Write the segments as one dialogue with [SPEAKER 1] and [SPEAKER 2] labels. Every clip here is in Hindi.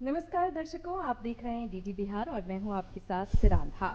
[SPEAKER 1] नमस्कार दर्शकों, आप देख रहे हैं डीडी बिहार और मैं हूं आपके साथ सिरान हा।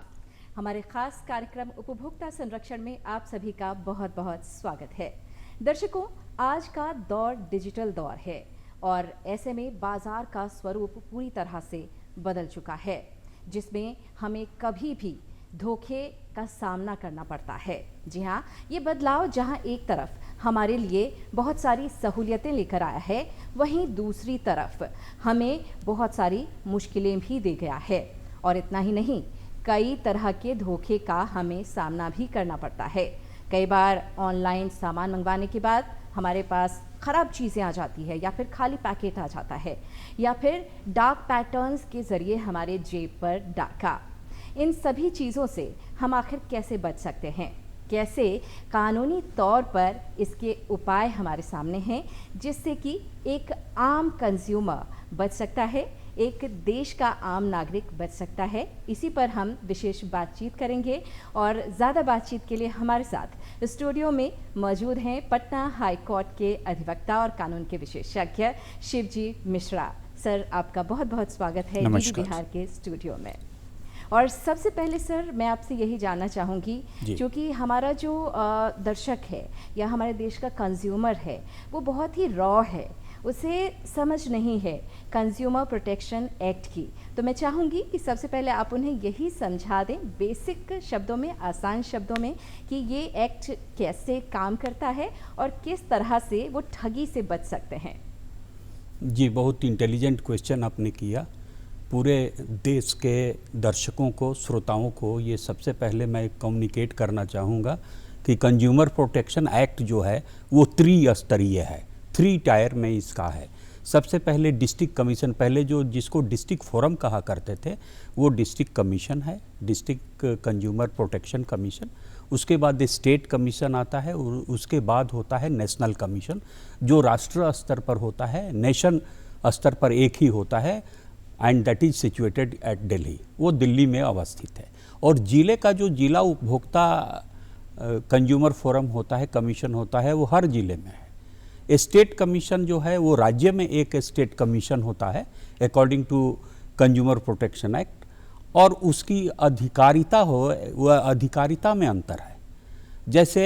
[SPEAKER 1] हमारे खास कार्यक्रम उपभोक्ता संरक्षण में आप सभी का बहुत बहुत स्वागत है। दर्शकों, आज का दौर डिजिटल दौर है और ऐसे में बाजार का स्वरूप पूरी तरह से बदल चुका है, जिसमें हमें कभी भी धोखे का सामना करना पड़ता है। जी हाँ, ये बदलाव जहाँ एक तरफ हमारे लिए बहुत सारी सहूलियतें लेकर आया है, वहीं दूसरी तरफ हमें बहुत सारी मुश्किलें भी दे गया है। और इतना ही नहीं, कई तरह के धोखे का हमें सामना भी करना पड़ता है। कई बार ऑनलाइन सामान मंगवाने के बाद हमारे पास ख़राब चीज़ें आ जाती है, या फिर खाली पैकेट आ जाता है, या फिर डार्क पैटर्न्स के ज़रिए हमारे जेब पर डाका। इन सभी चीज़ों से हम आखिर कैसे बच सकते हैं? कैसे कानूनी तौर पर इसके उपाय हमारे सामने हैं, जिससे कि एक आम कंज्यूमर बच सकता है, एक देश का आम नागरिक बच सकता है। इसी पर हम विशेष बातचीत करेंगे और ज़्यादा बातचीत के लिए हमारे साथ स्टूडियो में मौजूद हैं पटना हाई कोर्ट के अधिवक्ता और कानून के विशेषज्ञ शिवजी मिश्रा। सर, आपका बहुत बहुत स्वागत है डीडी बिहार के स्टूडियो में। और सबसे पहले सर, मैं आपसे यही जानना चाहूँगी, क्योंकि हमारा जो दर्शक है या हमारे देश का कंज्यूमर है, वो बहुत ही रॉ है, उसे समझ नहीं है कंज्यूमर प्रोटेक्शन एक्ट की। तो मैं चाहूँगी कि सबसे पहले आप उन्हें यही समझा दें बेसिक शब्दों में, आसान शब्दों में, कि ये एक्ट कैसे काम करता है और किस तरह से वो ठगी से बच सकते हैं।
[SPEAKER 2] जी, बहुत इंटेलिजेंट क्वेश्चन आपने किया। पूरे देश के दर्शकों को, श्रोताओं को ये सबसे पहले मैं कम्युनिकेट करना चाहूँगा कि कंज्यूमर प्रोटेक्शन एक्ट जो है वो त्रिस्तरीय है, 3 टायर में इसका है। सबसे पहले डिस्ट्रिक्ट कमीशन, पहले जो जिसको डिस्ट्रिक्ट फोरम कहा करते थे, वो डिस्ट्रिक्ट कमीशन है, डिस्ट्रिक्ट कंज्यूमर प्रोटेक्शन कमीशन। उसके बाद स्टेट कमीशन आता है और उसके बाद होता है नेशनल कमीशन, जो राष्ट्रीय स्तर पर होता है, नेशन स्तर पर एक ही होता है, and that is situated at Delhi, वो दिल्ली में अवस्थित है। और जिले का जो जिला उपभोक्ता कंज्यूमर फोरम होता है, कमीशन होता है, वो हर जिले में है। स्टेट कमीशन जो है वो राज्य में एक स्टेट कमीशन होता है according to consumer protection act, और उसकी अधिकारिता वह अधिकारिता में अंतर है। जैसे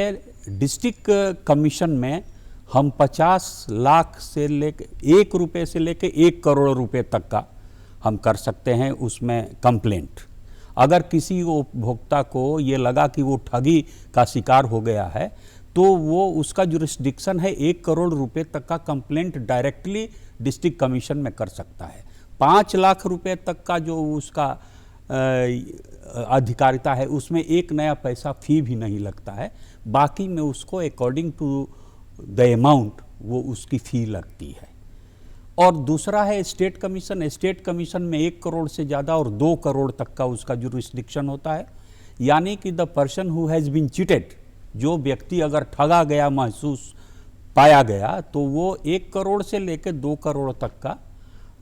[SPEAKER 2] डिस्ट्रिक्ट कमीशन में हम 50 लाख से लेके 1 रुपये से लेके 1 करोड़ रुपए तक का हम कर सकते हैं उसमें कंप्लेंट। अगर किसी उपभोक्ता को ये लगा कि वो ठगी का शिकार हो गया है, तो वो उसका जुरिस्डिक्शन है 1 करोड़ रुपए तक का कंप्लेंट डायरेक्टली डिस्ट्रिक्ट कमीशन में कर सकता है। 5 लाख रुपए तक का जो उसका अधिकारिता है, उसमें 1 नया पैसा फी भी नहीं लगता है। बाकी में उसको अकॉर्डिंग टू द अमाउंट वो उसकी फ़ी लगती है। और दूसरा है स्टेट कमीशन। स्टेट कमीशन में 1 करोड़ से ज़्यादा और 2 करोड़ तक का उसका जुरिस्डिक्शन होता है। यानी कि the person who has been cheated, जो व्यक्ति अगर ठगा गया महसूस पाया गया, तो वो 1 करोड़ से लेकर 2 करोड़ तक का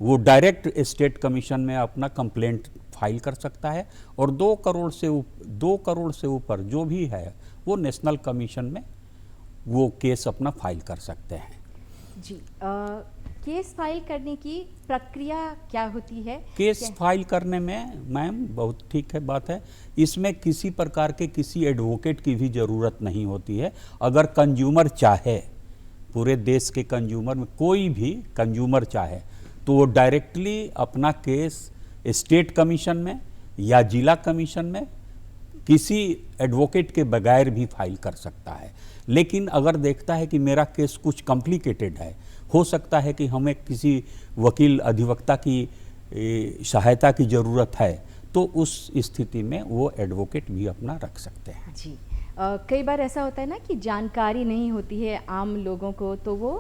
[SPEAKER 2] वो डायरेक्ट स्टेट कमीशन में अपना कंप्लेंट फाइल कर सकता है। और 2 करोड़ से ऊपर जो भी है, वो नेशनल कमीशन में वो केस अपना फाइल कर सकते हैं।
[SPEAKER 1] जी, केस फाइल करने की प्रक्रिया क्या होती है?
[SPEAKER 2] केस फाइल करने में मैम बहुत ठीक है बात है, इसमें किसी प्रकार के किसी एडवोकेट की भी ज़रूरत नहीं होती है। अगर कंज्यूमर चाहे, पूरे देश के कंज्यूमर में कोई भी कंज्यूमर चाहे, तो वो डायरेक्टली अपना केस स्टेट कमीशन में या जिला कमीशन में किसी एडवोकेट के बगैर भी फाइल कर सकता है। लेकिन अगर देखता है कि मेरा केस कुछ कॉम्प्लिकेटेड है, हो सकता है कि हमें किसी वकील अधिवक्ता की सहायता की ज़रूरत है, तो उस स्थिति में वो एडवोकेट भी अपना रख सकते हैं।
[SPEAKER 1] जी, कई बार ऐसा होता है ना कि जानकारी नहीं होती है आम लोगों को, तो वो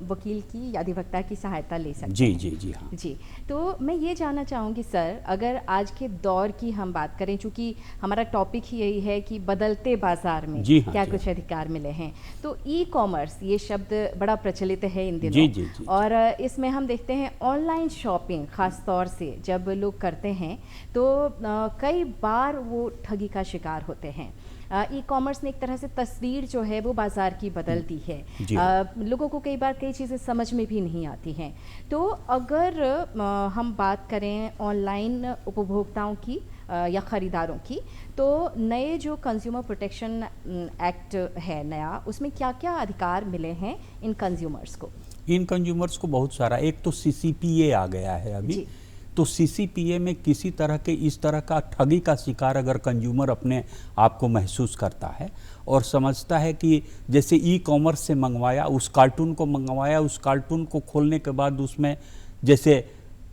[SPEAKER 1] वकील की या अधिवक्ता की सहायता ले सकते हैं।
[SPEAKER 2] जी हाँ
[SPEAKER 1] जी, तो मैं ये जानना चाहूँगी सर, अगर आज के दौर की हम बात करें, चूँकि हमारा टॉपिक ही यही है कि बदलते बाज़ार में क्या कुछ अधिकार मिले हैं, तो ई कॉमर्स ये शब्द बड़ा प्रचलित है इन दिनों। और इसमें हम देखते हैं ऑनलाइन शॉपिंग ख़ास तौर से जब लोग करते हैं, तो कई बार वो ठगी का शिकार होते हैं। ई कॉमर्स ने एक तरह से तस्वीर जो है वो बाज़ार की बदल दी है।
[SPEAKER 2] जी।
[SPEAKER 1] लोगों को कई बार कई चीज़ें समझ में भी नहीं आती हैं। तो अगर हम बात करें ऑनलाइन उपभोक्ताओं की या ख़रीदारों की, तो नए जो कंज्यूमर प्रोटेक्शन एक्ट है नया, उसमें क्या क्या अधिकार मिले हैं इन कंज्यूमर्स को?
[SPEAKER 2] इन कंज्यूमर्स को बहुत सारा, एक तो सीसीपीए आ गया है अभी।
[SPEAKER 1] जी।
[SPEAKER 2] तो सीसीपीए में किसी तरह के इस तरह का ठगी का शिकार अगर कंज्यूमर अपने आप को महसूस करता है और समझता है कि जैसे ई कॉमर्स से मंगवाया, उस कार्टून को मंगवाया, उस कार्टून को खोलने के बाद उसमें जैसे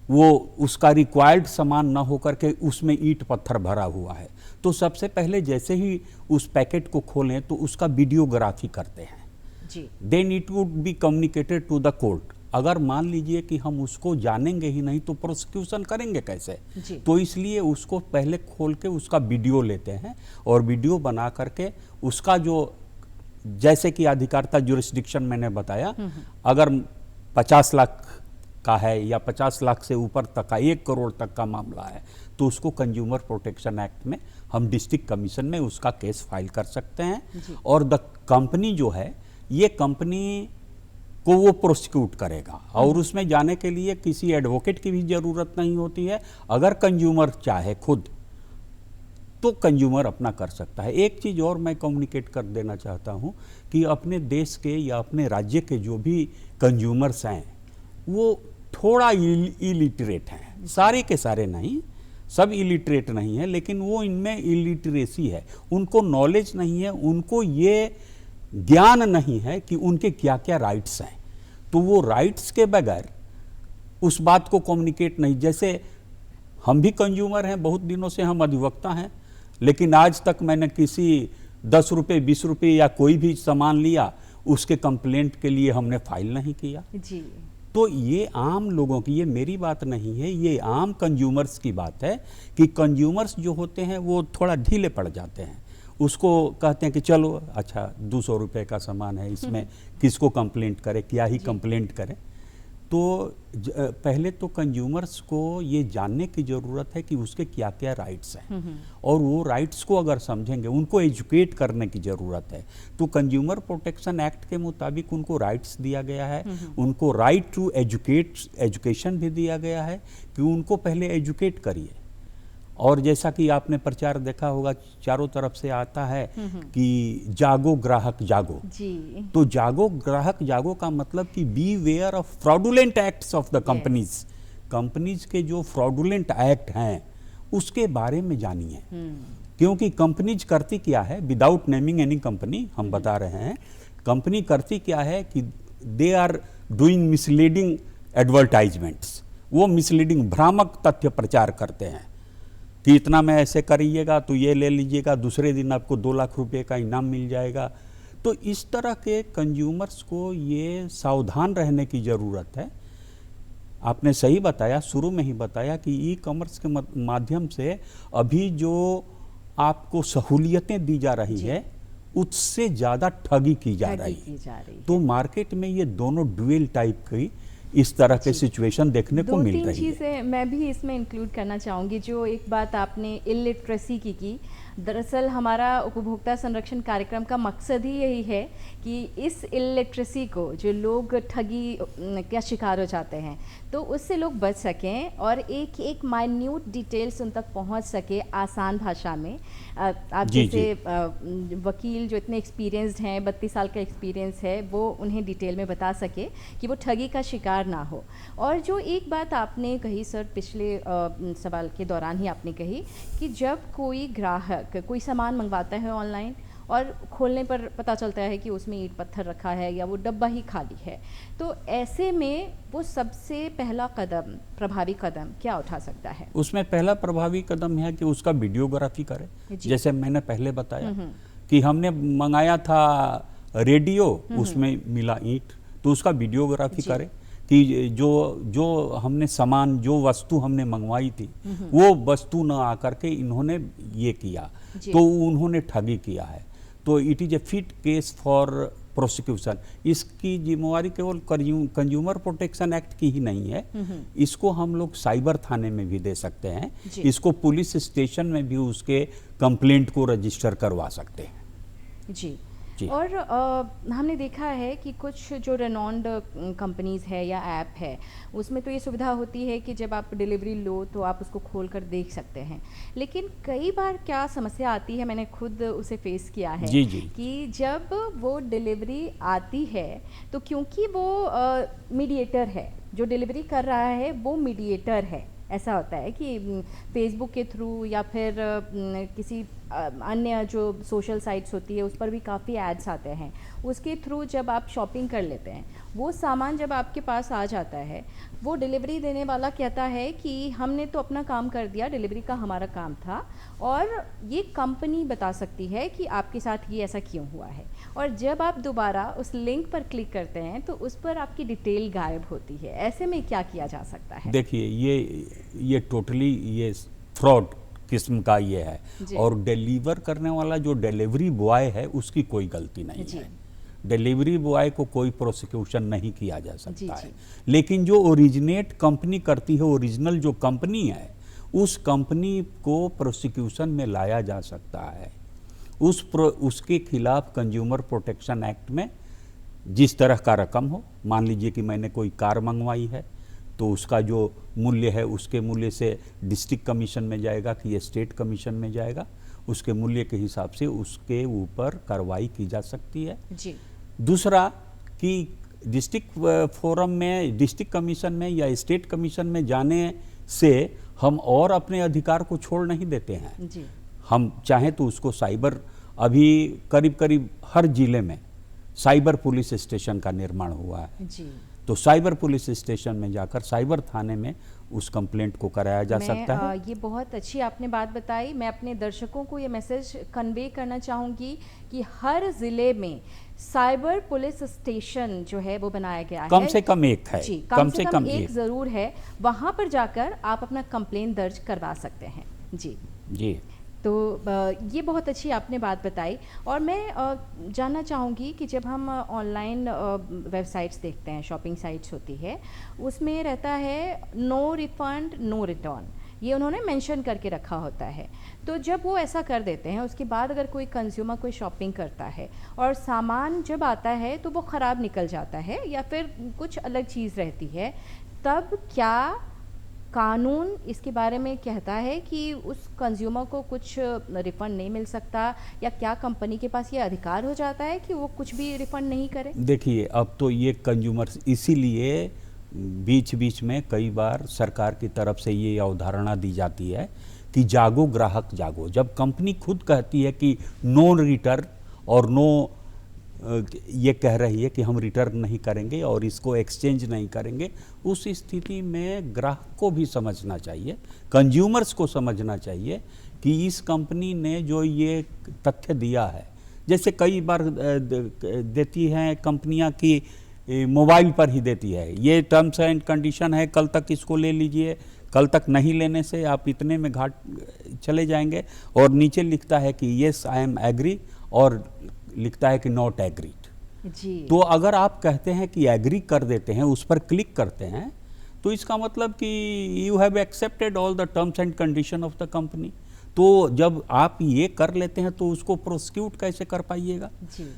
[SPEAKER 2] वो उसका रिक्वायर्ड सामान ना होकर के उसमें ईंट पत्थर भरा हुआ है, तो सबसे पहले जैसे ही उस पैकेट को खोलें तो उसका वीडियोग्राफी करते हैं।
[SPEAKER 1] जी।
[SPEAKER 2] Then it would be communicated to the court. अगर मान लीजिए कि हम उसको जानेंगे ही नहीं तो प्रोसिक्यूशन करेंगे कैसे?
[SPEAKER 1] जी।
[SPEAKER 2] तो इसलिए उसको पहले खोल के उसका वीडियो लेते हैं और वीडियो बना करके उसका जो, जैसे कि अधिकारिता जुरिस्डिक्शन मैंने बताया, अगर 50 लाख का है या 50 लाख से ऊपर तक का, 1 करोड़ तक का मामला है, तो उसको कंज्यूमर प्रोटेक्शन एक्ट में हम डिस्ट्रिक्ट कमीशन में उसका केस फाइल कर सकते हैं। और द कंपनी जो है, ये कंपनी को वो प्रोसिक्यूट करेगा और उसमें जाने के लिए किसी एडवोकेट की भी ज़रूरत नहीं होती है। अगर कंज्यूमर चाहे खुद तो कंज्यूमर अपना कर सकता है। एक चीज़ और मैं कम्युनिकेट कर देना चाहता हूँ कि अपने देश के या अपने राज्य के जो भी कंज्यूमर्स हैं वो थोड़ा इलिटरेट हैं, सारे के सारे नहीं, सब इलिटरेट नहीं है, लेकिन वो इनमें इलिटरेसी है, उनको नॉलेज नहीं है, उनको ये ज्ञान नहीं है कि उनके क्या क्या राइट्स हैं। तो वो राइट्स के बगैर उस बात को कम्युनिकेट नहीं, जैसे हम भी कंज्यूमर हैं, बहुत दिनों से हम अधिवक्ता हैं, लेकिन आज तक मैंने किसी 10 रुपये 20 रुपये या कोई भी सामान लिया उसके कंप्लेंट के लिए हमने फाइल नहीं किया।
[SPEAKER 1] जी।
[SPEAKER 2] तो ये आम लोगों की, ये मेरी बात नहीं है, ये आम कंज्यूमर्स की बात है कि कंज्यूमर्स जो होते हैं वो थोड़ा ढीले पड़ जाते हैं। उसको कहते हैं कि चलो अच्छा 200 रुपये का सामान है, इसमें किसको कंप्लेंट करे, क्या ही कंप्लेंट करे। तो पहले तो कंज्यूमर्स को ये जानने की ज़रूरत है कि उसके क्या क्या राइट्स हैं और वो राइट्स को अगर समझेंगे, उनको एजुकेट करने की ज़रूरत है। तो कंज्यूमर प्रोटेक्शन एक्ट के मुताबिक उनको राइट्स दिया गया है, उनको राइट टू एजुकेशन भी दिया गया है कि उनको पहले एजुकेट करिए। और जैसा कि आपने प्रचार देखा होगा, चारों तरफ से आता है कि जागो ग्राहक जागो।
[SPEAKER 1] जी।
[SPEAKER 2] तो जागो ग्राहक जागो का मतलब कि be aware of fraudulent acts of the companies. Companies के जो फ्रॉडुलेंट एक्ट हैं उसके बारे में जानिए, क्योंकि कंपनीज करती क्या है, विदाउट नेमिंग एनी कंपनी हम बता रहे हैं, कंपनी करती क्या है कि they are doing misleading advertisements. वो मिसलीडिंग, भ्रामक तथ्य प्रचार करते हैं कि इतना में ऐसे करिएगा तो ये ले लीजिएगा, दूसरे दिन आपको 2 लाख रुपए का इनाम मिल जाएगा। तो इस तरह के कंज्यूमर्स को ये सावधान रहने की ज़रूरत है। आपने सही बताया, शुरू में ही बताया कि ई कॉमर्स के माध्यम से अभी जो आपको सहूलियतें दी जा रही है उससे ज़्यादा ठगी की जा रही है। तो मार्केट में ये दोनों ड्यूअल टाइप की इस तरह के सिचुएशन देखने को मिल रही है।
[SPEAKER 1] 2-3 चीज़ें मैं भी इसमें इंक्लूड करना चाहूँगी। जो एक बात आपने इलिटरेसी की, दरअसल हमारा उपभोक्ता संरक्षण कार्यक्रम का मकसद ही यही है कि इस इलिटरेसी को, जो लोग ठगी का शिकार हो जाते हैं, तो उससे लोग बच सकें और एक एक माइन्यूट डिटेल्स उन तक पहुंच सके आसान भाषा में। आप जैसे वकील जो इतने एक्सपीरियंस्ड हैं, 32 साल का एक्सपीरियंस है, वो उन्हें डिटेल में बता सके कि वो ठगी का शिकार ना हो। और जो एक बात आपने कही सर, पिछले सवाल के दौरान ही आपने कही कि जब कोई ग्राहक कोई सामान मंगवाता है ऑनलाइन और खोलने पर पता चलता है कि उसमें ईंट पत्थर रखा है या वो डब्बा ही खाली है, तो ऐसे में वो सबसे पहला कदम, प्रभावी कदम क्या उठा सकता है? उसमें
[SPEAKER 2] पहला प्रभावी कदम है कि उसका वीडियोग्राफी करे। जैसे मैंने पहले बताया कि हमने मंगाया था रेडियो, उसमें मिला ईंट, तो उसका वीडियोग्राफी करे कि जो हमने सामान, जो वस्तु हमने मंगवाई थी वो वस्तु न आकर के इन्होंने ये किया, तो उन्होंने ठगी किया है। तो it is a fit case for prosecution, इसकी जिम्मेवारी केवल कंज्यूमर प्रोटेक्शन एक्ट की ही नहीं है, इसको हम लोग साइबर थाने में भी दे सकते हैं, इसको पुलिस स्टेशन में भी उसके कंप्लेंट को रजिस्टर करवा सकते हैं।
[SPEAKER 1] जी।
[SPEAKER 2] जी।
[SPEAKER 1] और हमने देखा है कि कुछ जो रेनॉन्ड कंपनीज़ है या ऐप है, उसमें तो ये सुविधा होती है कि जब आप डिलीवरी लो तो आप उसको खोल कर देख सकते हैं, लेकिन कई बार क्या समस्या आती है, मैंने खुद उसे फेस किया है,
[SPEAKER 2] जी जी।
[SPEAKER 1] कि जब वो डिलीवरी आती है तो क्योंकि वो मीडिएटर है, जो डिलीवरी कर रहा है वो मीडिएटर है, ऐसा होता है कि फेसबुक के थ्रू या फिर किसी अन्य जो सोशल साइट्स होती है उस पर भी काफ़ी एड्स आते हैं, उसके थ्रू जब आप शॉपिंग कर लेते हैं, वो सामान जब आपके पास आ जाता है, वो डिलीवरी देने वाला कहता है कि हमने तो अपना काम कर दिया, डिलीवरी का हमारा काम था, और ये कंपनी बता सकती है कि आपके साथ ये ऐसा क्यों हुआ है, और जब आप दोबारा उस लिंक पर क्लिक करते हैं तो उस पर आपकी डिटेल गायब होती है। ऐसे में क्या किया जा सकता है?
[SPEAKER 2] देखिए, ये टोटली ये फ्रॉड किस्म का ये है, और डिलीवर करने वाला जो डिलीवरी बॉय है उसकी कोई गलती नहीं है, डिलीवरी बॉय को कोई प्रोसिक्यूशन नहीं किया जा सकता है, लेकिन जो ओरिजिनेट कंपनी करती है, ओरिजिनल जो कंपनी है, उस कंपनी को प्रोसिक्यूशन में लाया जा सकता है। उसके खिलाफ कंज्यूमर प्रोटेक्शन एक्ट में जिस तरह का रकम हो, मान लीजिए कि मैंने कोई कार मंगवाई है तो उसका जो मूल्य है उसके मूल्य से डिस्ट्रिक्ट कमीशन में जाएगा कि स्टेट कमीशन में जाएगा, उसके मूल्य के हिसाब से उसके ऊपर कार्रवाई की जा सकती है।
[SPEAKER 1] जी।
[SPEAKER 2] दूसरा कि डिस्ट्रिक्ट फोरम में, डिस्ट्रिक्ट कमीशन में या स्टेट कमीशन में जाने से हम और अपने अधिकार को छोड़ नहीं देते हैं।
[SPEAKER 1] जी।
[SPEAKER 2] हम चाहें तो उसको साइबर, अभी करीब करीब हर जिले में साइबर पुलिस स्टेशन का निर्माण हुआ है।
[SPEAKER 1] जी।
[SPEAKER 2] तो साइबर पुलिस स्टेशन में जाकर साइबर थाने में उस कंप्लेंट को कराया जा सकता है।
[SPEAKER 1] ये बहुत अच्छी आपने बात बताई। मैं अपने दर्शकों को ये मैसेज कन्वे करना चाहूँगी कि हर ज़िले में साइबर पुलिस स्टेशन जो है वो बनाया गया है,
[SPEAKER 2] कम से कम एक है।
[SPEAKER 1] जी, कम से कम एक ज़रूर है, वहाँ पर जाकर आप अपना कंप्लेंट दर्ज करवा सकते हैं। जी
[SPEAKER 2] जी।
[SPEAKER 1] तो ये बहुत अच्छी आपने बात बताई। और मैं जानना चाहूँगी कि जब हम ऑनलाइन वेबसाइट्स देखते हैं, शॉपिंग साइट्स होती है, उसमें रहता है नो रिफ़ंड नो रिटर्न, ये उन्होंने मेंशन करके रखा होता है। तो जब वो ऐसा कर देते हैं, उसके बाद अगर कोई कंज्यूमर कोई शॉपिंग करता है और सामान जब आता है तो वो ख़राब निकल जाता है या फिर कुछ अलग चीज़ रहती है, तब क्या कानून इसके बारे में कहता है कि उस कंज्यूमर को कुछ रिफ़ंड नहीं मिल सकता, या क्या कंपनी के पास ये अधिकार हो जाता है कि वो कुछ भी रिफ़ंड नहीं करे?
[SPEAKER 2] देखिए, अब तो ये कंज्यूमर, इसीलिए बीच बीच में कई बार सरकार की तरफ से ये अवधारणा दी जाती है कि जागो ग्राहक जागो। जब कंपनी खुद कहती है कि नो रिटर्न और नो, ये कह रही है कि हम रिटर्न नहीं करेंगे और इसको एक्सचेंज नहीं करेंगे, उस स्थिति में ग्राहक को भी समझना चाहिए, कंज्यूमर्स को समझना चाहिए कि इस कंपनी ने जो ये तथ्य दिया है, जैसे कई बार देती हैं कंपनियां कि मोबाइल पर ही देती है, ये टर्म्स एंड कंडीशन है, कल तक इसको ले लीजिए, कल तक नहीं लेने से आप इतने में घाट चले जाएंगे, और नीचे लिखता है कि येस आई एम एग्री और लिखता है कि नॉट एग्रीड।
[SPEAKER 1] जी।
[SPEAKER 2] तो अगर आप कहते हैं कि एग्री कर देते हैं, उस पर क्लिक करते हैं, तो इसका मतलब कि you have accepted all the terms and condition of the company. तो जब आप ये कर लेते हैं तो उसको प्रोसिक्यूट कैसे कर पाइएगा?
[SPEAKER 1] जी।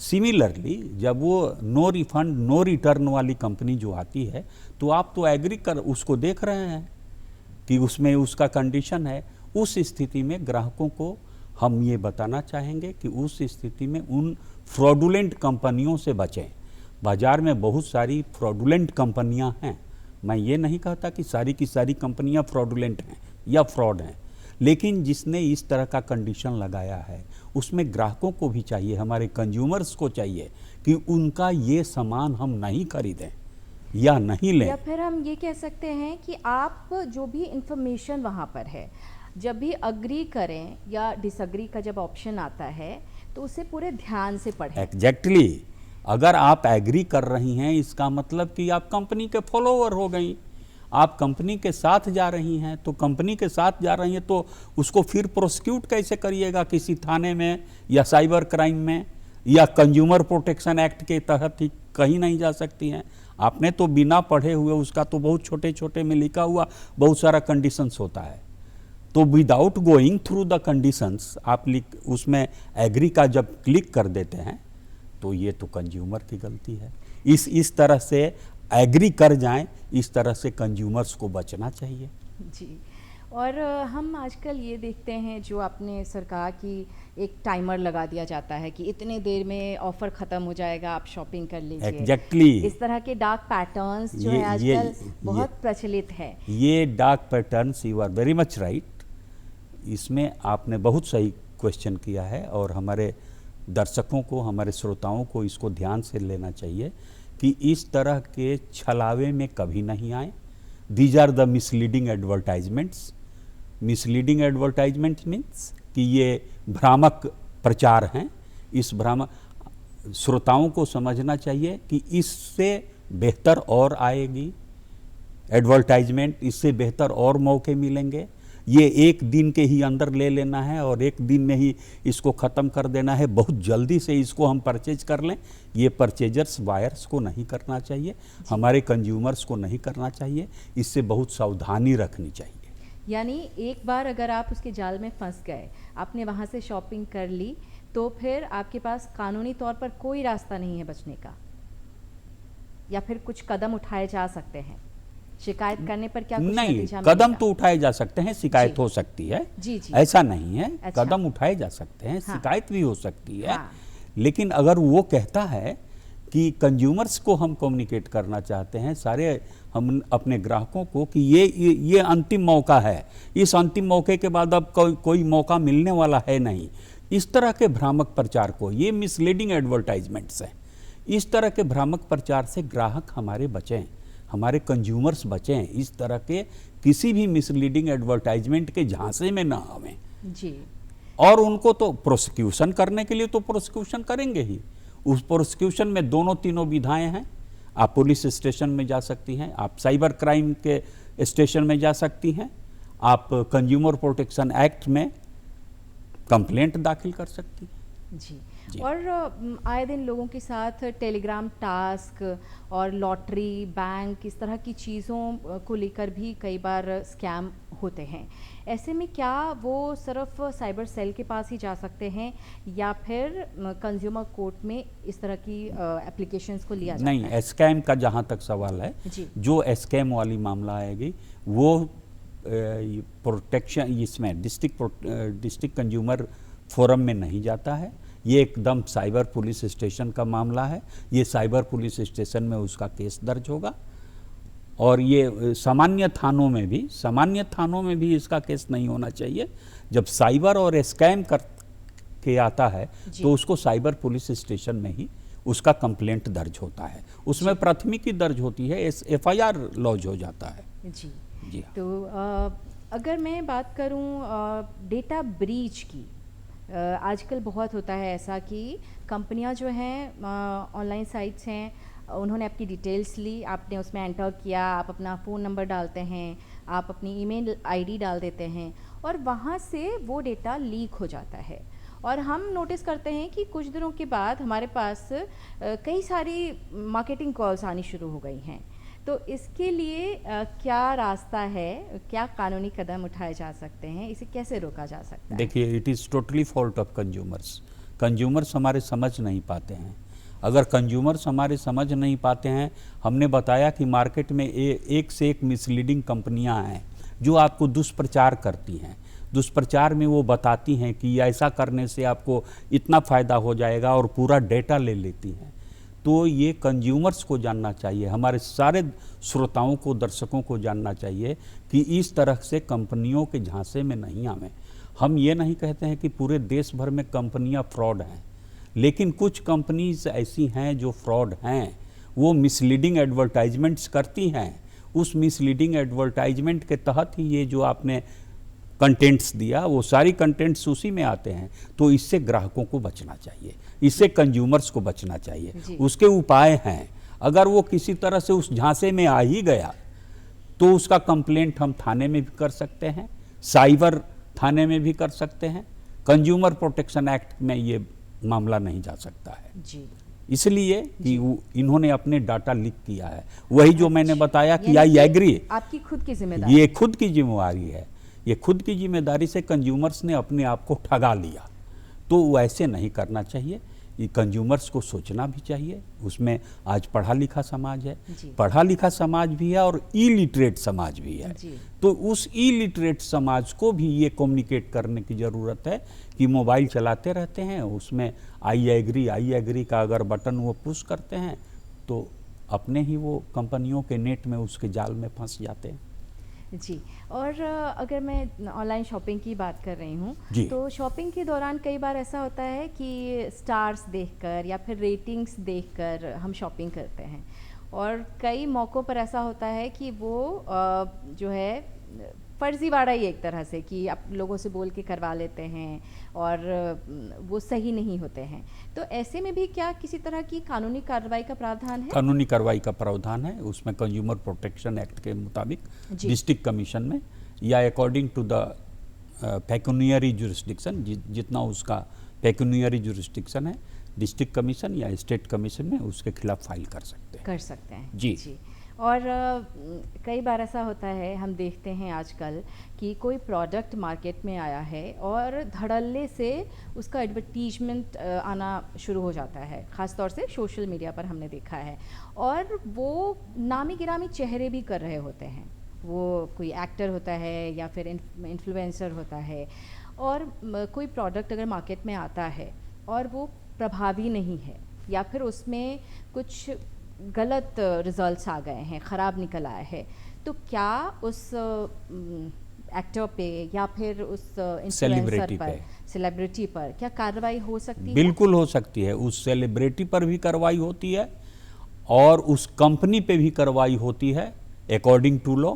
[SPEAKER 2] सिमिलरली जब वो नो रिफंड नो रिटर्न वाली कंपनी जो आती है, तो आप तो एग्री कर उसको देख रहे हैं कि उसमें उसका कंडीशन है। उस स्थिति में ग्राहकों को हम ये बताना चाहेंगे कि उस स्थिति में उन फ्रॉडुलेंट कंपनियों से बचें। बाज़ार में बहुत सारी फ्रॉडुलेंट कंपनियां हैं, मैं ये नहीं कहता कि सारी की सारी कंपनियां फ्रॉडुलेंट हैं या फ्रॉड हैं, लेकिन जिसने इस तरह का कंडीशन लगाया है उसमें ग्राहकों को भी चाहिए, हमारे कंज्यूमर्स को चाहिए कि उनका ये सामान हम नहीं खरीदें या नहीं लें।
[SPEAKER 1] या फिर हम ये कह सकते हैं कि आप जो भी इंफॉर्मेशन वहाँ पर है, जब भी अग्री करें या डिसअग्री का जब ऑप्शन आता है तो उसे पूरे ध्यान से पढ़ें।
[SPEAKER 2] एग्जैक्टली अगर आप एग्री कर रही हैं, इसका मतलब कि आप कंपनी के फॉलोअर हो गई, आप कंपनी के साथ जा रही हैं, तो कंपनी के साथ जा रही हैं तो उसको फिर प्रोसिक्यूट कैसे करिएगा किसी थाने में या साइबर क्राइम में? या कंज्यूमर प्रोटेक्शन एक्ट के तहत ही कहीं नहीं जा सकती हैं। आपने तो बिना पढ़े हुए, उसका तो बहुत छोटे छोटे में लिखा हुआ बहुत सारा कंडीशंस होता है, तो without going through the conditions आप उसमें एग्री का जब क्लिक कर देते हैं तो ये तो कंज्यूमर की गलती है। इस तरह से एग्री कर जाएं, इस तरह से कंज्यूमर्स को बचना चाहिए।
[SPEAKER 1] जी, और हम आजकल ये देखते हैं, जो आपने सरकार की एक टाइमर लगा दिया जाता है कि इतने देर में ऑफर ख़त्म हो जाएगा, आप शॉपिंग कर लीजिए।
[SPEAKER 2] एग्जैक्टली
[SPEAKER 1] इस तरह के डार्क पैटर्न्स जो है आजकल बहुत प्रचलित है।
[SPEAKER 2] ये dark patterns, you are very much right. इसमें आपने बहुत सही क्वेश्चन किया है और हमारे दर्शकों को, हमारे श्रोताओं को इसको ध्यान से लेना चाहिए कि इस तरह के छलावे में कभी नहीं आए। These are the misleading advertisements. Misleading advertisement means कि ये भ्रामक प्रचार हैं। इस भ्रामक, श्रोताओं को समझना चाहिए कि इससे बेहतर और आएगी एडवर्टाइजमेंट, इससे बेहतर और मौके मिलेंगे। ये एक दिन के ही अंदर ले लेना है और एक दिन में ही इसको ख़त्म कर देना है, बहुत जल्दी से इसको हम परचेज कर लें, ये परचेजर्स बायर्स को नहीं करना चाहिए, हमारे कंज्यूमर्स को नहीं करना चाहिए। इससे बहुत सावधानी रखनी चाहिए।
[SPEAKER 1] यानी एक बार अगर आप उसके जाल में फंस गए, आपने वहाँ से शॉपिंग कर ली, तो फिर आपके पास कानूनी तौर पर कोई रास्ता नहीं है बचने का, या फिर कुछ कदम उठाए जा सकते हैं? शिकायत करने पर क्या कुछ
[SPEAKER 2] नहीं,
[SPEAKER 1] नतीजा
[SPEAKER 2] कदम
[SPEAKER 1] मिलेगा?
[SPEAKER 2] तो उठाए जा सकते हैं, शिकायत हो सकती है।
[SPEAKER 1] जी जी,
[SPEAKER 2] ऐसा नहीं है,
[SPEAKER 1] अच्छा।
[SPEAKER 2] कदम उठाए जा सकते हैं,
[SPEAKER 1] हाँ।
[SPEAKER 2] शिकायत भी हो सकती है।
[SPEAKER 1] हाँ।
[SPEAKER 2] लेकिन अगर वो कहता है कि कंज्यूमर्स को हम कम्युनिकेट करना चाहते हैं, सारे हम अपने ग्राहकों को, कि ये अंतिम मौका है, इस अंतिम मौके के बाद अब कोई मौका मिलने वाला है नहीं, इस तरह के भ्रामक प्रचार को, ये मिसलीडिंग एडवर्टाइजमेंट्स हैं, इस तरह के भ्रामक प्रचार से ग्राहक हमारे बचें, हमारे कंज्यूमर्स बचें, इस तरह के किसी भी मिसलीडिंग एडवर्टाइजमेंट के झांसे में ना आवें।
[SPEAKER 1] जी,
[SPEAKER 2] और उनको तो प्रोसिक्यूशन करने के लिए तो प्रोसिक्यूशन करेंगे ही। उस प्रोसिक्यूशन में दोनों तीनों विधाएं हैं। आप पुलिस स्टेशन में जा सकती हैं, आप साइबर क्राइम के स्टेशन में जा सकती हैं, आप कंज्यूमर प्रोटेक्शन एक्ट में कंप्लेंट दाखिल कर सकती हैं।
[SPEAKER 1] जी,
[SPEAKER 2] जी।
[SPEAKER 1] और आए दिन लोगों के साथ टेलीग्राम टास्क और लॉटरी, बैंक, इस तरह की चीज़ों को लेकर भी कई बार स्कैम होते हैं। ऐसे में क्या वो सिर्फ साइबर सेल के पास ही जा सकते हैं, या फिर कंज्यूमर कोर्ट में इस तरह की एप्लीकेशंस को लिया जाता है?
[SPEAKER 2] नहीं, स्कैम का जहाँ तक सवाल है,
[SPEAKER 1] जी,
[SPEAKER 2] जो स्कैम वाली मामला आएगी वो प्रोटेक्शन, इसमें डिस्ट्रिक्ट कंज्यूमर फोरम में नहीं जाता है। ये एकदम साइबर पुलिस स्टेशन का मामला है। ये साइबर पुलिस स्टेशन में उसका केस दर्ज होगा, और ये सामान्य थानों में भी इसका केस नहीं होना चाहिए। जब साइबर और स्कैम कर के आता है तो उसको साइबर पुलिस स्टेशन में ही उसका कंप्लेंट दर्ज होता है, उसमें प्राथमिकी दर्ज होती है, FIR लॉज हो जाता है।
[SPEAKER 1] जी,
[SPEAKER 2] जी हाँ।
[SPEAKER 1] तो अगर मैं बात करूं डेटा ब्रीच की, आजकल बहुत होता है ऐसा कि कंपनियां जो हैं, ऑनलाइन साइट्स हैं, उन्होंने आपकी डिटेल्स ली, आपने उसमें एंटर किया, आप अपना फ़ोन नंबर डालते हैं, आप अपनी ईमेल आईडी डाल देते हैं, और वहाँ से वो डेटा लीक हो जाता है। और हम नोटिस करते हैं कि कुछ दिनों के बाद हमारे पास कई सारी मार्केटिंग कॉल्स आनी शुरू हो गई हैं। तो इसके लिए क्या रास्ता है, क्या कानूनी कदम उठाए जा सकते हैं, इसे कैसे रोका जा सकता है?
[SPEAKER 2] देखिए, it is totally fault of consumers हमारे समझ नहीं पाते हैं। अगर कंज्यूमर्स हमारे समझ नहीं पाते हैं, हमने बताया कि मार्केट में एक से एक मिसलीडिंग कंपनियां हैं जो आपको दुष्प्रचार करती हैं। दुष्प्रचार में वो बताती हैं कि ऐसा करने से आपको इतना फ़ायदा हो जाएगा, और पूरा डेटा ले लेती हैं। तो ये कंज्यूमर्स को जानना चाहिए, हमारे सारे श्रोताओं को, दर्शकों को जानना चाहिए कि इस तरह से कंपनियों के झांसे में नहीं आवें। हम ये नहीं कहते हैं कि पूरे देश भर में कंपनियां फ्रॉड हैं, लेकिन कुछ कंपनीज ऐसी हैं जो फ्रॉड हैं, वो मिसलीडिंग एडवर्टाइजमेंट्स करती हैं। उस मिसलीडिंग एडवर्टाइजमेंट के तहत ही ये जो आपने कंटेंट्स दिया, वो सारी कंटेंट्स उसी में आते हैं। तो इससे ग्राहकों को बचना चाहिए, इससे कंज्यूमर्स को बचना चाहिए। उसके उपाय हैं। अगर वो किसी तरह से उस झांसे में आ ही गया तो उसका कंप्लेंट हम थाने में भी कर सकते हैं, साइबर थाने में भी कर सकते हैं। कंज्यूमर प्रोटेक्शन एक्ट में ये मामला नहीं जा सकता है।
[SPEAKER 1] जी
[SPEAKER 2] इसलिए कि इन्होंने अपने डाटा लीक किया है, वही जो मैंने बताया कि आई एग्री,
[SPEAKER 1] आपकी खुद की जिम्मेदारी,
[SPEAKER 2] ये खुद की जिम्मेवारी है, ये खुद की जिम्मेदारी से कंज्यूमर्स ने अपने आप को ठगा लिया। तो वैसे नहीं करना चाहिए, ये कंज्यूमर्स को सोचना भी चाहिए। उसमें आज पढ़ा लिखा समाज है, पढ़ा लिखा समाज भी है और इलिटरेट समाज भी है। तो उस इलिटरेट समाज को भी ये कम्युनिकेट करने की ज़रूरत है कि मोबाइल चलाते रहते हैं, उसमें आई एग्री का अगर बटन वो पुश करते हैं तो अपने ही वो कंपनियों के नेट में, उसके जाल में फंस जाते हैं।
[SPEAKER 1] जी, और अगर मैं ऑनलाइन शॉपिंग की बात कर रही हूँ, तो शॉपिंग के दौरान कई बार ऐसा होता है कि स्टार्स देखकर या फिर रेटिंग्स देखकर हम शॉपिंग करते हैं, और कई मौक़ों पर ऐसा होता है कि वो जो है फर्जीवाड़ा ही एक तरह से, कि आप लोगों से बोल के करवा लेते हैं और वो सही नहीं होते हैं। तो ऐसे में भी क्या किसी तरह की कानूनी कार्रवाई का प्रावधान है?
[SPEAKER 2] कानूनी कार्रवाई का प्रावधान है, उसमें कंज्यूमर प्रोटेक्शन एक्ट के मुताबिक डिस्ट्रिक्ट कमीशन में या अकॉर्डिंग टू द पेक्यूनियरी जुरिस्डिक्शन, जितना उसका पेक्यूनियरी जुरिस्डिक्शन है, डिस्ट्रिक्ट कमीशन या स्टेट कमीशन में उसके खिलाफ फाइल कर सकते हैं।
[SPEAKER 1] जी। और कई बार ऐसा होता है, हम देखते हैं आजकल कि कोई प्रोडक्ट मार्केट में आया है और धड़ल्ले से उसका एडवर्टीजमेंट आना शुरू हो जाता है, ख़ास तौर से सोशल मीडिया पर हमने देखा है, और वो नामी गिरामी चेहरे भी कर रहे होते हैं। वो कोई एक्टर होता है या फिर इन्फ्लुएंसर होता है, और कोई प्रोडक्ट अगर मार्केट में आता है और वो प्रभावी नहीं है या फिर उसमें कुछ गलत रिजल्ट्स आ गए हैं, ख़राब निकल आया है, तो क्या उस एक्टर पे या फिर उस इन्फ्लुएंसर पर, सेलिब्रिटी पर क्या कार्रवाई हो सकती है?
[SPEAKER 2] बिल्कुल हो सकती है। उस सेलिब्रिटी पर भी कार्रवाई होती है और उस कंपनी पे भी कार्रवाई होती है अकॉर्डिंग टू लॉ।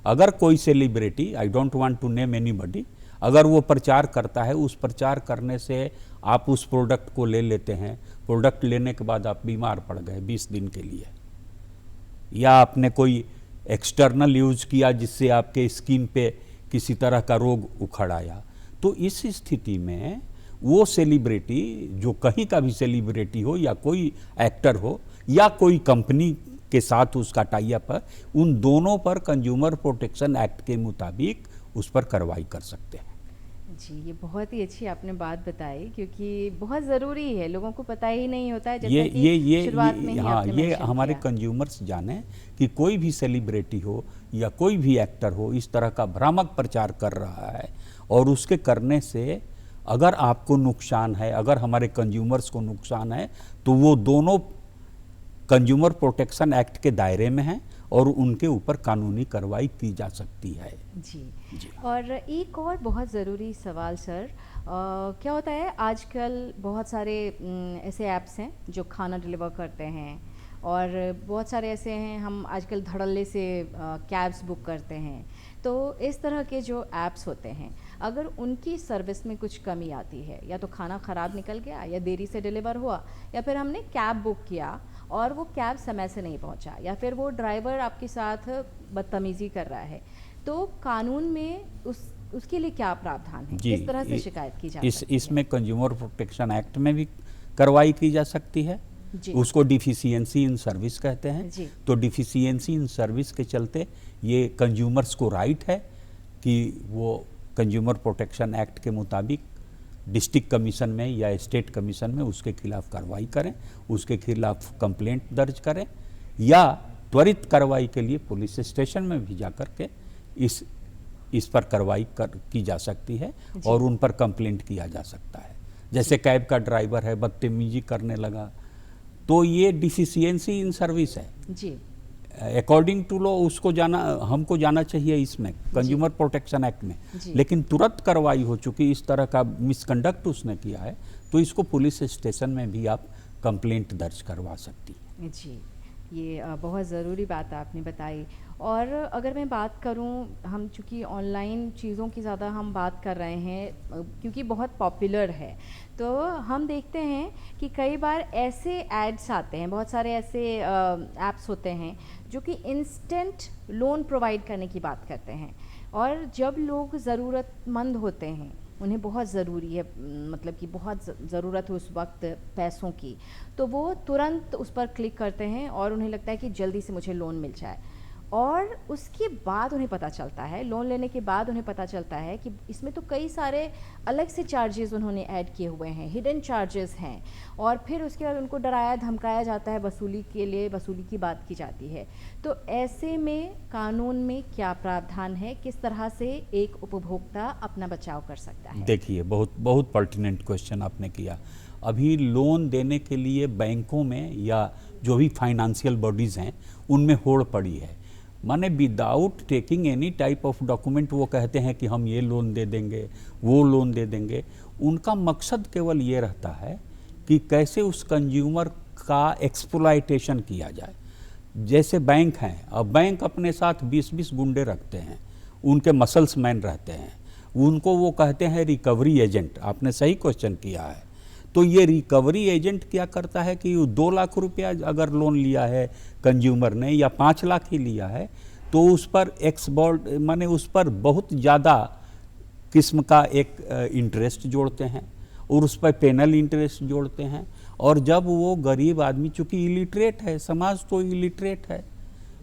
[SPEAKER 2] अगर कोई celebrity, I don't want to name anybody, अगर वो प्रचार करता है, उस प्रचार करने से आप उस प्रोडक्ट को ले लेते हैं, प्रोडक्ट लेने के बाद आप बीमार पड़ गए 20 दिन के लिए, या आपने कोई एक्सटर्नल यूज किया जिससे आपके स्किन पे किसी तरह का रोग उखड़ आया, तो इस स्थिति में वो सेलिब्रिटी, जो कहीं का भी सेलिब्रिटी हो या कोई एक्टर हो या कोई कंपनी के साथ उसका टाई अप है, उन दोनों पर कंज्यूमर प्रोटेक्शन एक्ट के मुताबिक उस पर कार्रवाई कर सकते हैं।
[SPEAKER 1] जी, ये बहुत ही अच्छी आपने बात बताई, क्योंकि बहुत ज़रूरी है, लोगों को पता ही नहीं होता है, जैसा कि शुरुआत में ही आपने
[SPEAKER 2] ये हमारे कंज्यूमर्स जाने कि कोई भी सेलिब्रिटी हो या कोई भी एक्टर हो इस तरह का भ्रामक प्रचार कर रहा है, और उसके करने से अगर आपको नुकसान है, अगर हमारे कंज्यूमर्स को नुकसान है, तो वो दोनों कंज्यूमर प्रोटेक्शन एक्ट के दायरे में हैं और उनके ऊपर कानूनी कार्रवाई की जा सकती है।
[SPEAKER 1] जी। और एक और बहुत ज़रूरी सवाल सर, क्या होता है आजकल बहुत सारे ऐसे ऐप्स हैं जो खाना डिलीवर करते हैं, और बहुत सारे ऐसे हैं, हम आजकल धड़ल्ले से कैब्स बुक करते हैं। तो इस तरह के जो ऐप्स होते हैं, अगर उनकी सर्विस में कुछ कमी आती है, या तो खाना ख़राब निकल गया, या देरी से डिलीवर हुआ, या फिर हमने कैब बुक किया और वो कैब समय से नहीं पहुंचा, या फिर वो ड्राइवर आपके साथ बदतमीज़ी कर रहा है, तो कानून में उसके लिए क्या प्रावधान है? किस तरह से शिकायत की जा सकती है?
[SPEAKER 2] इसमें कंज्यूमर प्रोटेक्शन एक्ट में भी कार्रवाई की जा सकती है। उसको डिफिशियंसी इन सर्विस कहते हैं। तो डिफिशियंसी इन सर्विस के चलते ये कंज्यूमर्स को राइट है कि वो कंज्यूमर प्रोटेक्शन एक्ट के मुताबिक डिस्ट्रिक्ट कमीशन में या स्टेट कमीशन में उसके खिलाफ कार्रवाई करें, उसके खिलाफ कंप्लेंट दर्ज करें, या त्वरित कार्रवाई के लिए पुलिस स्टेशन में भी जाकर के इस पर कार्रवाई की जा सकती है और उन पर कंप्लेंट किया जा सकता है। जैसे कैब का ड्राइवर है, बदतमीजी करने लगा, तो ये डिफिशियंसी इन सर्विस है
[SPEAKER 1] जी।
[SPEAKER 2] अकॉर्डिंग टू लॉ उसको हमको जाना चाहिए इसमें कंज्यूमर प्रोटेक्शन एक्ट में, लेकिन तुरंत कार्रवाई हो चुकी, इस तरह का मिसकंडक्ट उसने किया है, तो इसको पुलिस स्टेशन में भी आप कंप्लेंट दर्ज करवा सकती है।
[SPEAKER 1] जी, ये बहुत ज़रूरी बात आपने बताई। और अगर मैं बात करूं, हम चूँकि ऑनलाइन चीज़ों की ज़्यादा हम बात कर रहे हैं क्योंकि बहुत पॉपुलर है, तो हम देखते हैं कि कई बार ऐसे एड्स आते हैं, बहुत सारे ऐसे ऐप्स होते हैं जो कि इंस्टेंट लोन प्रोवाइड करने की बात करते हैं, और जब लोग ज़रूरतमंद होते हैं उन्हें बहुत ज़रूरी है, मतलब कि बहुत ज़रूरत है उस वक्त पैसों की, तो वो तुरंत उस पर क्लिक करते हैं और उन्हें लगता है कि जल्दी से मुझे लोन मिल जाए। और उसके बाद उन्हें पता चलता है, लोन लेने के बाद उन्हें पता चलता है कि इसमें तो कई सारे अलग से चार्जेस उन्होंने ऐड किए हुए हैं, हिडन चार्जेस हैं, और फिर उसके बाद उनको डराया धमकाया जाता है, वसूली के लिए वसूली की बात की जाती है। तो ऐसे में कानून में क्या प्रावधान है, किस तरह से एक उपभोक्ता अपना बचाव कर सकता है?
[SPEAKER 2] देखिए, बहुत बहुत पर्टिनेंट क्वेश्चन आपने किया। अभी लोन देने के लिए बैंकों में या जो भी फाइनेंशियल बॉडीज़ हैं उनमें होड़ पड़ी है। माने without taking any type of document वो कहते हैं कि हम ये लोन दे देंगे, वो लोन दे देंगे। उनका मकसद केवल ये रहता है कि कैसे उस कंज्यूमर का एक्सप्लॉयटेशन किया जाए। जैसे बैंक हैं, अब बैंक अपने साथ 20-20 गुंडे रखते हैं, उनके मसल्स मैन रहते हैं, उनको वो कहते हैं रिकवरी एजेंट। आपने सही क्वेश्चन किया है। तो ये रिकवरी एजेंट क्या करता है कि 2 लाख रुपया अगर लोन लिया है कंज्यूमर ने या 5 लाख ही लिया है, तो उस पर एक्सबॉल्ड माने उस पर बहुत ज़्यादा किस्म का एक इंटरेस्ट जोड़ते हैं और उस पर पेनल इंटरेस्ट जोड़ते हैं। और जब वो गरीब आदमी, चूँकि इलिटरेट है, समाज तो इलिटरेट है,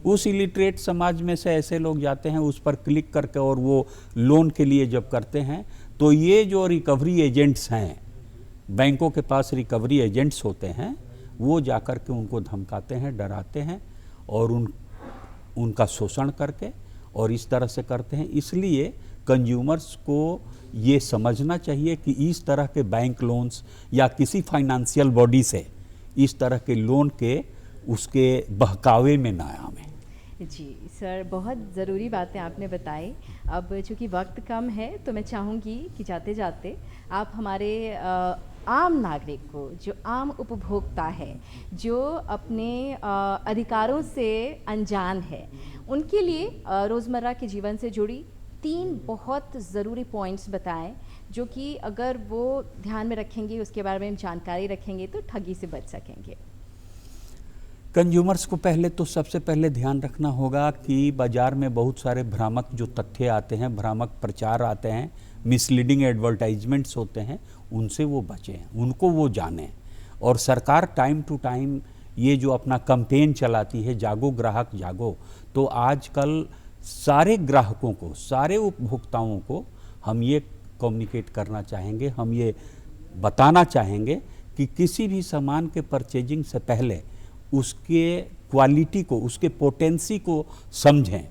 [SPEAKER 2] उस इलिटरेट समाज में से ऐसे लोग जाते हैं उस पर क्लिक करके और वो लोन के लिए जब करते हैं, तो ये जो रिकवरी एजेंट्स हैं, बैंकों के पास रिकवरी एजेंट्स होते हैं, वो जाकर के उनको धमकाते हैं, डराते हैं और उनका शोषण करके और इस तरह से करते हैं। इसलिए कंज्यूमर्स को ये समझना चाहिए कि इस तरह के बैंक लोन्स या किसी फाइनेंशियल बॉडी से इस तरह के लोन के उसके बहकावे में ना आवे।
[SPEAKER 1] जी सर, बहुत ज़रूरी बातें आपने बताई। अब चूँकि वक्त कम है तो मैं चाहूँगी कि जाते जाते आप हमारे आम नागरिक को, जो आम उपभोक्ता है, जो अपने अधिकारों से अनजान है, उनके लिए रोज़मर्रा के जीवन से जुड़ी 3 बहुत ज़रूरी पॉइंट्स बताएं, जो कि अगर वो ध्यान में रखेंगे, उसके बारे में जानकारी रखेंगे तो ठगी से बच सकेंगे।
[SPEAKER 2] कंज्यूमर्स को पहले तो सबसे पहले ध्यान रखना होगा कि बाज़ार में बहुत सारे भ्रामक जो तथ्य आते हैं, भ्रामक प्रचार आते हैं, मिसलीडिंग एडवर्टाइजमेंट्स होते हैं, उनसे वो बचें, उनको वो जानें। और सरकार टाइम टू टाइम ये जो अपना कैंपेन चलाती है, जागो ग्राहक जागो, तो आजकल सारे ग्राहकों को, सारे उपभोक्ताओं को हम ये कम्युनिकेट करना चाहेंगे, हम ये बताना चाहेंगे कि किसी भी सामान के परचेजिंग से पहले उसके क्वालिटी को, उसके पोटेंसी को समझें।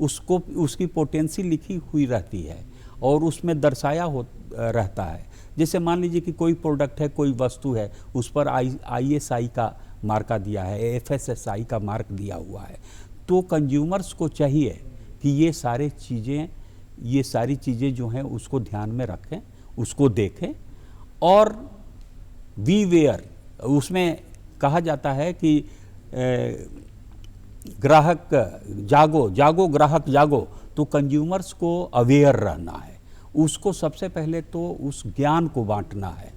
[SPEAKER 2] उसको, उसकी पोटेंसी लिखी हुई रहती है और उसमें दर्शाया रहता है। जैसे मान लीजिए कि कोई प्रोडक्ट है, कोई वस्तु है, उस पर ISI का मार्का दिया है, FSSI का मार्क दिया हुआ है, तो कंज्यूमर्स को चाहिए कि ये सारी चीज़ें जो हैं उसको ध्यान में रखें, उसको देखें और बी वेयर। उसमें कहा जाता है कि ग्राहक जागो, जागो ग्राहक जागो, तो कंज्यूमर्स को अवेयर रहना है। उसको सबसे पहले तो उस ज्ञान को बांटना है,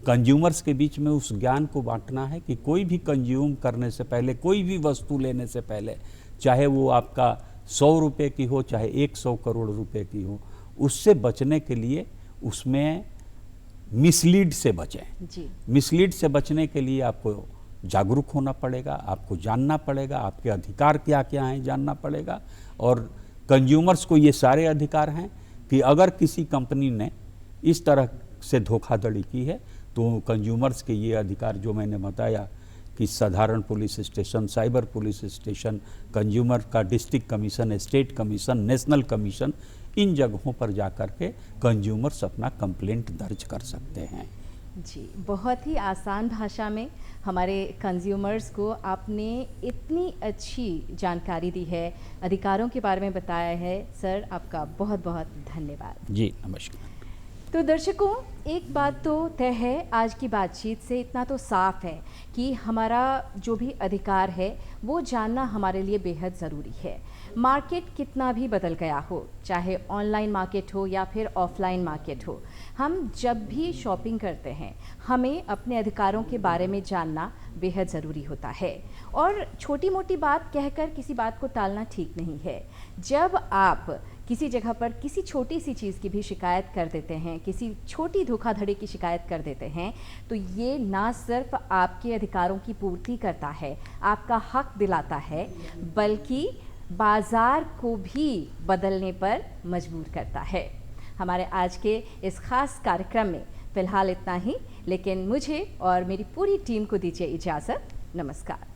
[SPEAKER 2] कंज्यूमर्स के बीच में उस ज्ञान को बांटना है कि कोई भी कंज्यूम करने से पहले, कोई भी वस्तु लेने से पहले, चाहे वो आपका 100 रुपये की हो, चाहे 100 करोड़ रुपए की हो, उससे बचने के लिए उसमें मिसलीड से बचें।
[SPEAKER 1] जी।
[SPEAKER 2] मिसलीड से बचने के लिए आपको जागरूक होना पड़ेगा, आपको जानना पड़ेगा, आपके अधिकार क्या क्या हैं जानना पड़ेगा। और कंज्यूमर्स को ये सारे अधिकार हैं कि अगर किसी कंपनी ने इस तरह से धोखाधड़ी की है तो कंज्यूमर्स के ये अधिकार जो मैंने बताया कि साधारण police station, cyber police station, consumer का district commission, state commission, national commission, इन जगहों पर जाकर के कंज्यूमर्स अपना कंप्लेंट दर्ज कर सकते हैं।
[SPEAKER 1] जी, बहुत ही आसान भाषा में हमारे कंज्यूमर्स को आपने इतनी अच्छी जानकारी दी है, अधिकारों के बारे में बताया है। सर, आपका बहुत बहुत धन्यवाद।
[SPEAKER 2] जी, नमस्कार।
[SPEAKER 1] तो दर्शकों, एक बात तो तय है, आज की बातचीत से इतना तो साफ है कि हमारा जो भी अधिकार है वो जानना हमारे लिए बेहद ज़रूरी है। मार्केट कितना भी बदल गया हो, चाहे ऑनलाइन मार्केट हो या फिर ऑफलाइन मार्केट हो, हम जब भी शॉपिंग करते हैं हमें अपने अधिकारों के बारे में जानना बेहद ज़रूरी होता है। और छोटी मोटी बात कहकर किसी बात को टालना ठीक नहीं है। जब आप किसी जगह पर किसी छोटी सी चीज़ की भी शिकायत कर देते हैं, किसी छोटी धोखाधड़ी की शिकायत कर देते हैं, तो ये ना सिर्फ आपके अधिकारों की पूर्ति करता है, आपका हक दिलाता है, बल्कि बाज़ार को भी बदलने पर मजबूर करता है। हमारे आज के इस खास कार्यक्रम में फ़िलहाल इतना ही, लेकिन मुझे और मेरी पूरी टीम को दीजिए इजाज़त। नमस्कार।